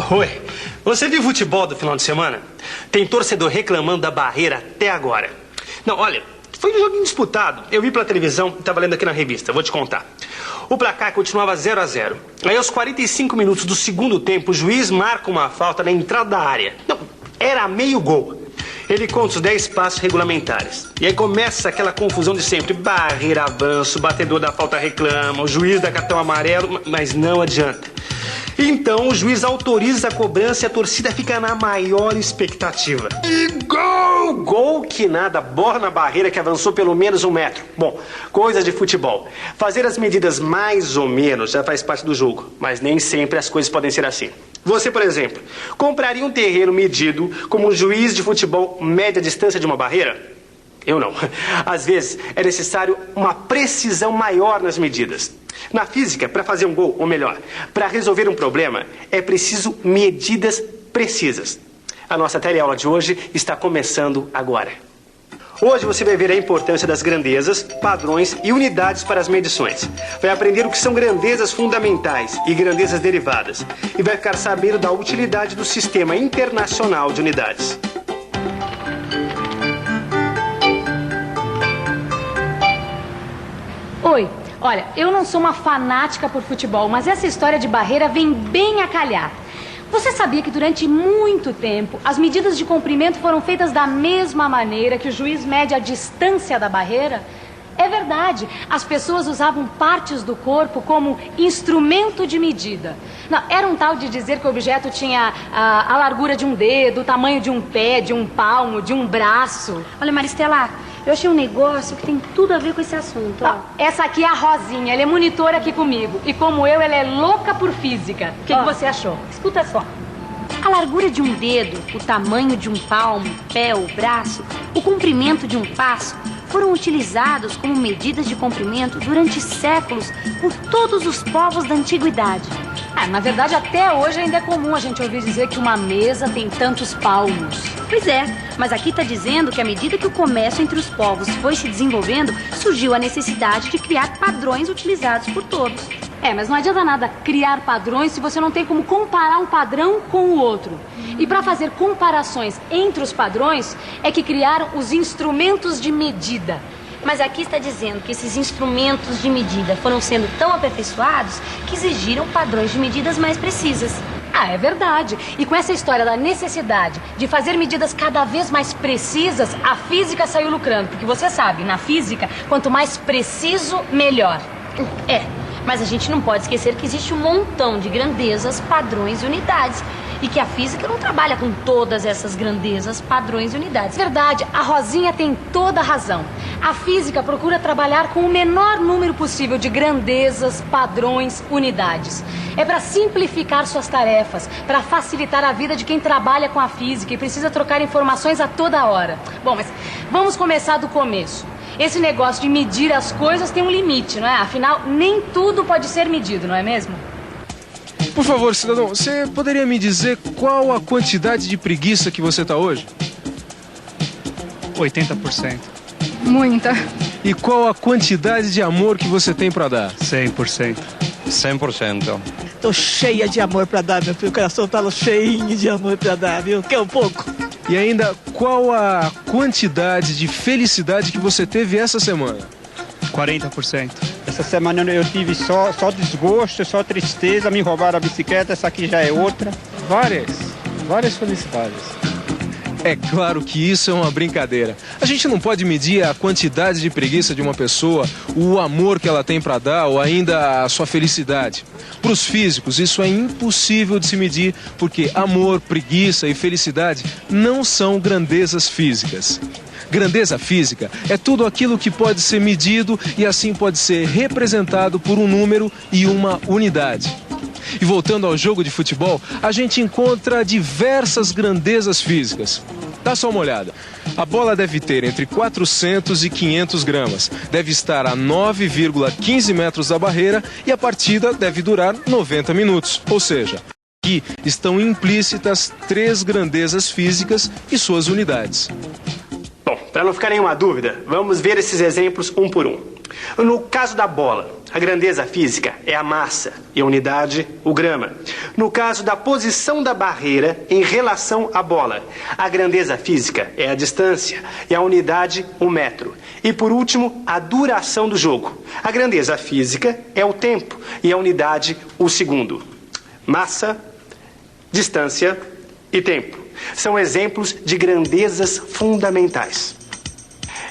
Oi, você viu futebol do final de semana? Tem torcedor reclamando da barreira até agora. Não, olha, foi um jogo disputado. Eu vi pela televisão e tava lendo aqui na revista, vou te contar. O placar continuava 0-0. Aí aos 45 minutos do segundo tempo, o juiz marca uma falta na entrada da área. Não, era meio gol. Ele conta os 10 passos regulamentares. E aí começa aquela confusão de sempre. Barreira, avanço, batedor da falta reclama, o juiz dá cartão amarelo, mas não adianta. Então o juiz autoriza a cobrança e a torcida fica na maior expectativa. E gol! Gol que nada, bola na barreira que avançou pelo menos 1 metro. Bom, coisas de futebol. Fazer as medidas mais ou menos já faz parte do jogo, mas nem sempre as coisas podem ser assim. Você, por exemplo, compraria um terreno medido como um juiz de futebol mede a distância de uma barreira? Eu não. Às vezes é necessário uma precisão maior nas medidas. Na física, para fazer um gol, ou melhor, para resolver um problema, é preciso medidas precisas. A nossa teleaula de hoje está começando agora. Hoje você vai ver a importância das grandezas, padrões e unidades para as medições. Vai aprender o que são grandezas fundamentais e grandezas derivadas. E vai ficar sabendo da utilidade do Sistema Internacional de Unidades. Oi, olha, eu não sou uma fanática por futebol, mas essa história de barreira vem bem a calhar. Você sabia que durante muito tempo as medidas de comprimento foram feitas da mesma maneira que o juiz mede a distância da barreira? É verdade, as pessoas usavam partes do corpo como instrumento de medida. Não, era um tal de dizer que o objeto tinha a largura de um dedo, o tamanho de um pé, de um palmo, de um braço. Olha, Maristela, eu achei um negócio que tem tudo a ver com esse assunto. Ó, essa aqui é a Rosinha, ela é monitora aqui comigo. E como eu, ela é louca por física. O que você achou? Escuta só. A largura de um dedo, o tamanho de um palmo, pé ou braço, o comprimento de um passo foram utilizados como medidas de comprimento durante séculos por todos os povos da antiguidade. Na verdade, até hoje ainda é comum a gente ouvir dizer que uma mesa tem tantos palmos. Pois é, mas aqui está dizendo que à medida que o comércio entre os povos foi se desenvolvendo, surgiu a necessidade de criar padrões utilizados por todos. Mas não adianta nada criar padrões se você não tem como comparar um padrão com o outro. E para fazer comparações entre os padrões, é que criaram os instrumentos de medida. Mas aqui está dizendo que esses instrumentos de medida foram sendo tão aperfeiçoados que exigiram padrões de medidas mais precisas. É verdade. E com essa história da necessidade de fazer medidas cada vez mais precisas, a física saiu lucrando. Porque você sabe, na física, quanto mais preciso, melhor. Mas a gente não pode esquecer que existe um montão de grandezas, padrões e unidades. E que a física não trabalha com todas essas grandezas, padrões e unidades. Verdade, a Rosinha tem toda a razão. A física procura trabalhar com o menor número possível de grandezas, padrões, unidades. É para simplificar suas tarefas, para facilitar a vida de quem trabalha com a física e precisa trocar informações a toda hora. Bom, mas vamos começar do começo. Esse negócio de medir as coisas tem um limite, não é? Afinal, nem tudo pode ser medido, não é mesmo? Por favor, cidadão, você poderia me dizer qual a quantidade de preguiça que você tá hoje? 80%. Muita. E qual a quantidade de amor que você tem pra dar? 100%. 100%. Tô cheia de amor pra dar, meu filho. O coração tá cheinho de amor pra dar, viu? Quer um pouco? E ainda, qual a quantidade de felicidade que você teve essa semana? 40%. Essa semana eu tive só desgosto, só tristeza, me roubaram a bicicleta, essa aqui já é outra. Várias felicidades. É claro que isso é uma brincadeira. A gente não pode medir a quantidade de preguiça de uma pessoa, o amor que ela tem para dar ou ainda a sua felicidade. Para os físicos, isso é impossível de se medir porque amor, preguiça e felicidade não são grandezas físicas. Grandeza física é tudo aquilo que pode ser medido e assim pode ser representado por um número e uma unidade. E voltando ao jogo de futebol, a gente encontra diversas grandezas físicas. Dá só uma olhada. A bola deve ter entre 400 e 500 gramas, deve estar a 9,15 metros da barreira e a partida deve durar 90 minutos. Ou seja, aqui estão implícitas 3 grandezas físicas e suas unidades. Bom, para não ficar nenhuma dúvida, vamos ver esses exemplos um por um. No caso da bola, a grandeza física é a massa e a unidade, o grama. No caso da posição da barreira em relação à bola, a grandeza física é a distância e a unidade, o metro. E por último, a duração do jogo. A grandeza física é o tempo e a unidade, o segundo. Massa, distância e tempo são exemplos de grandezas fundamentais.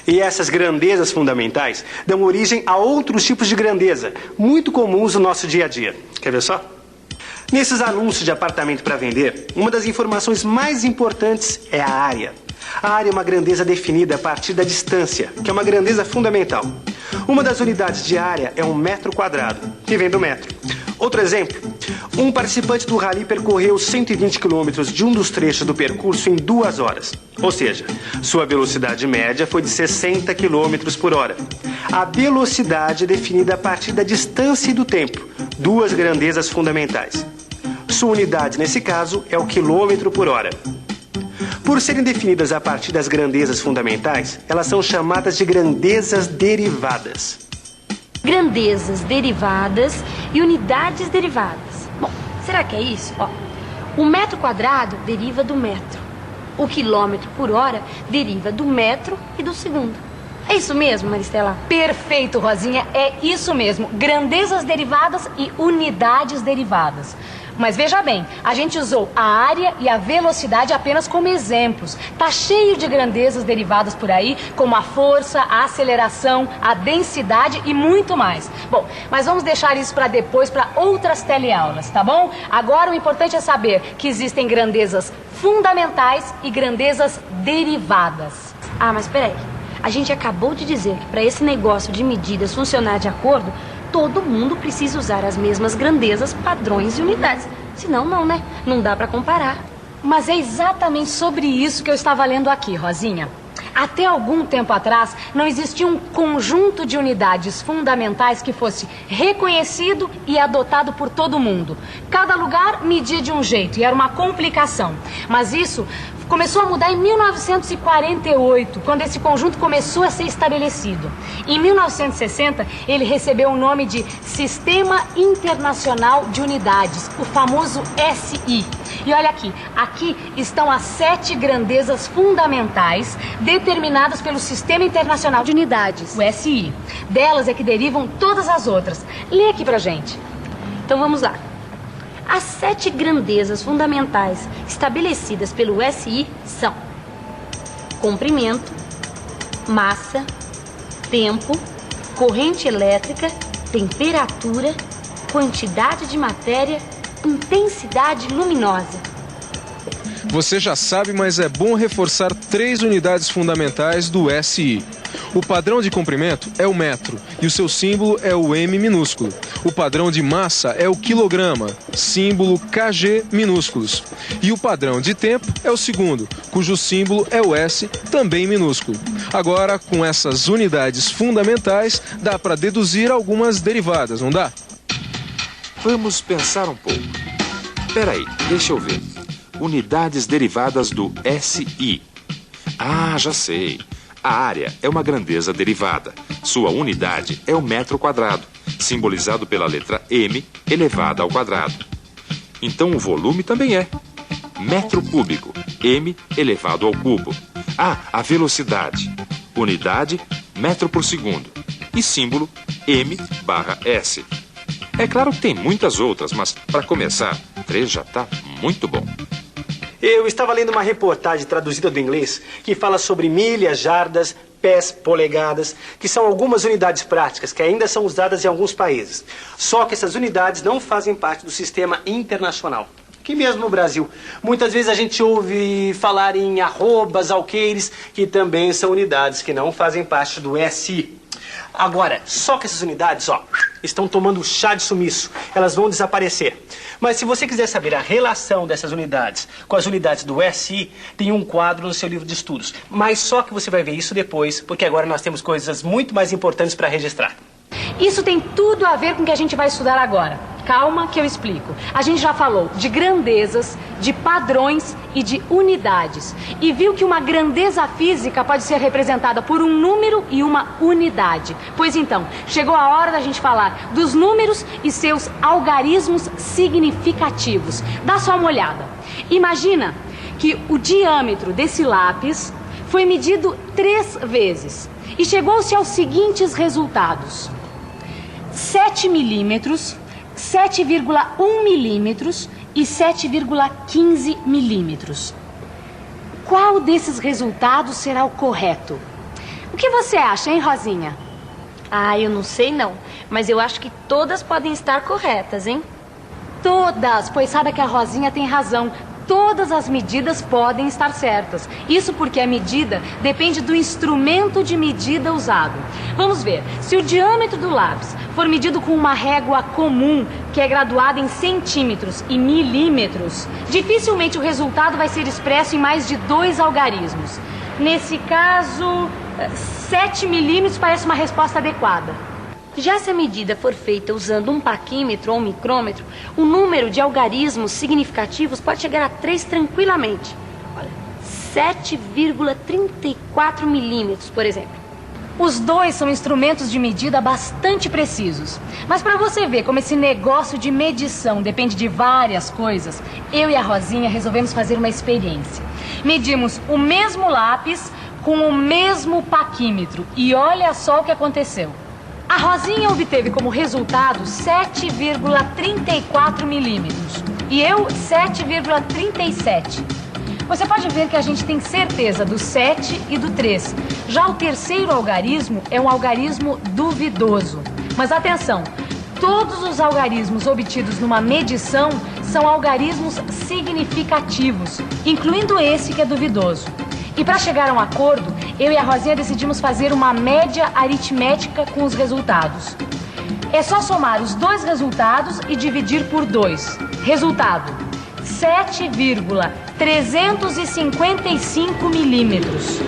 E essas grandezas fundamentais dão origem a outros tipos de grandeza, muito comuns no nosso dia a dia. Quer ver só? Nesses anúncios de apartamento para vender, uma das informações mais importantes é a área. A área é uma grandeza definida a partir da distância, que é uma grandeza fundamental. Uma das unidades de área é 1 metro quadrado, que vem do metro. Outro exemplo, um participante do rally percorreu 120 quilômetros de um dos trechos do percurso em 2 horas. Ou seja, sua velocidade média foi de 60 quilômetros por hora. A velocidade é definida a partir da distância e do tempo, 2 grandezas fundamentais. Sua unidade, nesse caso, é o quilômetro por hora. Por serem definidas a partir das grandezas fundamentais, elas são chamadas de grandezas derivadas. Grandezas derivadas e unidades derivadas. Bom, será que é isso? Ó, o metro quadrado deriva do metro. O quilômetro por hora deriva do metro e do segundo. É isso mesmo, Maristela? Perfeito, Rosinha, é isso mesmo. Grandezas derivadas e unidades derivadas. Mas veja bem, a gente usou a área e a velocidade apenas como exemplos. Tá cheio de grandezas derivadas por aí, como a força, a aceleração, a densidade e muito mais. Bom, mas vamos deixar isso para depois, para outras teleaulas, tá bom? Agora o importante é saber que existem grandezas fundamentais e grandezas derivadas. Ah, mas peraí. A gente acabou de dizer que para esse negócio de medidas funcionar de acordo, todo mundo precisa usar as mesmas grandezas, padrões e unidades. Senão não, né? Não dá para comparar. Mas é exatamente sobre isso que eu estava lendo aqui, Rosinha. Até algum tempo atrás, não existia um conjunto de unidades fundamentais que fosse reconhecido e adotado por todo mundo. Cada lugar media de um jeito e era uma complicação. Mas isso começou a mudar em 1948, quando esse conjunto começou a ser estabelecido. Em 1960, ele recebeu o nome de Sistema Internacional de Unidades, o famoso SI. E olha aqui estão as 7 grandezas fundamentais determinadas pelo Sistema Internacional de Unidades, o SI. Delas é que derivam todas as outras. Lê aqui pra gente. Então vamos lá. As 7 grandezas fundamentais estabelecidas pelo SI são comprimento, massa, tempo, corrente elétrica, temperatura, quantidade de matéria, intensidade luminosa. Você já sabe, mas é bom reforçar 3 unidades fundamentais do SI. O padrão de comprimento é o metro e o seu símbolo é o M minúsculo. O padrão de massa é o quilograma, símbolo KG minúsculos. E o padrão de tempo é o segundo, cujo símbolo é o S, também minúsculo. Agora, com essas unidades fundamentais, dá para deduzir algumas derivadas, não dá? Vamos pensar um pouco. Peraí, deixa eu ver. Unidades derivadas do SI. Ah, já sei. A área é uma grandeza derivada. Sua unidade é o metro quadrado, simbolizado pela letra M elevada ao quadrado. Então o volume também é metro cúbico, M elevado ao cubo. Ah, a velocidade. Unidade, metro por segundo. E símbolo, M/S. É claro que tem muitas outras, mas para começar, 3 já está muito bom. Eu estava lendo uma reportagem traduzida do inglês que fala sobre milhas, jardas, pés, polegadas, que são algumas unidades práticas que ainda são usadas em alguns países. Só que essas unidades não fazem parte do sistema internacional. Aqui mesmo no Brasil, muitas vezes a gente ouve falar em arrobas, alqueires, que também são unidades que não fazem parte do SI. Agora, só que essas unidades, estão tomando chá de sumiço. Elas vão desaparecer. Mas se você quiser saber a relação dessas unidades com as unidades do SI, tem um quadro no seu livro de estudos. Mas só que você vai ver isso depois, porque agora nós temos coisas muito mais importantes para registrar. Isso tem tudo a ver com o que a gente vai estudar agora. Calma que eu explico. A gente já falou de grandezas, de padrões e de unidades. E viu que uma grandeza física pode ser representada por um número e uma unidade. Pois então, chegou a hora da gente falar dos números e seus algarismos significativos. Dá só uma olhada. Imagina que o diâmetro desse lápis foi medido 3 vezes. E chegou-se aos seguintes resultados: 7 milímetros, 7,1 milímetros e 7,15 milímetros. Qual desses resultados será o correto? O que você acha, hein, Rosinha? Ah, eu não sei não, mas eu acho que todas podem estar corretas, hein? Todas, pois sabe que a Rosinha tem razão. Todas as medidas podem estar certas. Isso porque a medida depende do instrumento de medida usado. Vamos ver, se o diâmetro do lápis for medido com uma régua comum, que é graduada em centímetros e milímetros, dificilmente o resultado vai ser expresso em mais de 2 algarismos. Nesse caso, 7 milímetros parece uma resposta adequada. Já se a medida for feita usando um paquímetro ou um micrômetro, o número de algarismos significativos pode chegar a 3 tranquilamente. Olha, 7,34 milímetros, por exemplo. Os dois são instrumentos de medida bastante precisos. Mas para você ver como esse negócio de medição depende de várias coisas, eu e a Rosinha resolvemos fazer uma experiência. Medimos o mesmo lápis com o mesmo paquímetro e olha só o que aconteceu. A Rosinha obteve como resultado 7,34 milímetros e eu 7,37. Você pode ver que a gente tem certeza do 7 e do 3. Já o terceiro algarismo é um algarismo duvidoso. Mas atenção, todos os algarismos obtidos numa medição são algarismos significativos, incluindo esse que é duvidoso. E para chegar a um acordo, eu e a Rosinha decidimos fazer uma média aritmética com os resultados. É só somar os dois resultados e dividir por 2. Resultado: 7,355 milímetros.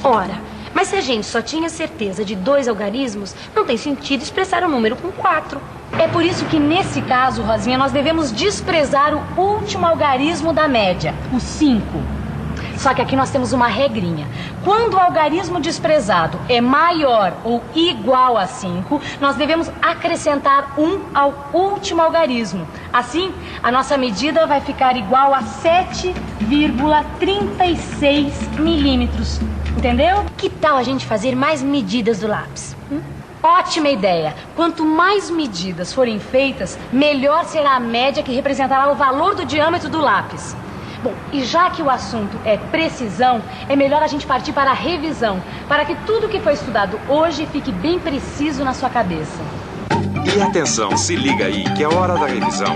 Ora, mas se a gente só tinha certeza de 2 algarismos, não tem sentido expressar o número com 4. É por isso que nesse caso, Rosinha, nós devemos desprezar o último algarismo da média, o 5. Só que aqui nós temos uma regrinha. Quando o algarismo desprezado é maior ou igual a 5, nós devemos acrescentar 1 ao último algarismo. Assim, a nossa medida vai ficar igual a 7,36 milímetros. Entendeu? Que tal a gente fazer mais medidas do lápis? Ótima ideia. Quanto mais medidas forem feitas, melhor será a média que representará o valor do diâmetro do lápis. Bom, e já que o assunto é precisão, é melhor a gente partir para a revisão, para que tudo que foi estudado hoje fique bem preciso na sua cabeça. E atenção, se liga aí, que é hora da revisão.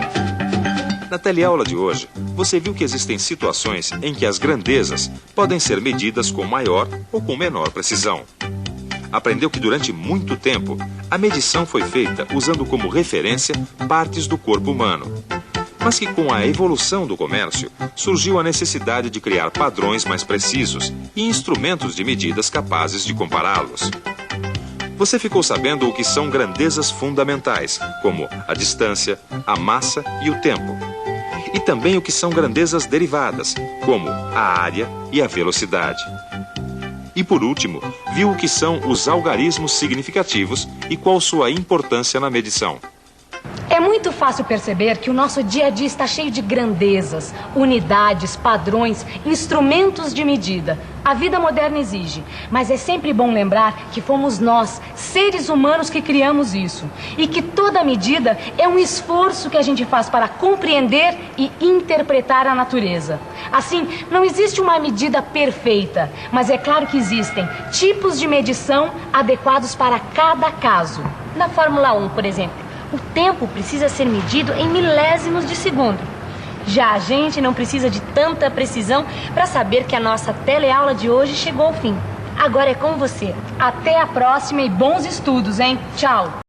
Na teleaula de hoje, você viu que existem situações em que as grandezas podem ser medidas com maior ou com menor precisão. Aprendeu que durante muito tempo, a medição foi feita usando como referência partes do corpo humano. Mas que com a evolução do comércio, surgiu a necessidade de criar padrões mais precisos e instrumentos de medidas capazes de compará-los. Você ficou sabendo o que são grandezas fundamentais, como a distância, a massa e o tempo. E também o que são grandezas derivadas, como a área e a velocidade. E por último, viu o que são os algarismos significativos e qual sua importância na medição. É muito fácil perceber que o nosso dia a dia está cheio de grandezas, unidades, padrões, instrumentos de medida. A vida moderna exige, mas é sempre bom lembrar que fomos nós, seres humanos, que criamos isso. E que toda medida é um esforço que a gente faz para compreender e interpretar a natureza. Assim, não existe uma medida perfeita, mas é claro que existem tipos de medição adequados para cada caso. Na Fórmula 1, por exemplo, o tempo precisa ser medido em milésimos de segundo. Já a gente não precisa de tanta precisão para saber que a nossa teleaula de hoje chegou ao fim. Agora é com você. Até a próxima e bons estudos, hein? Tchau!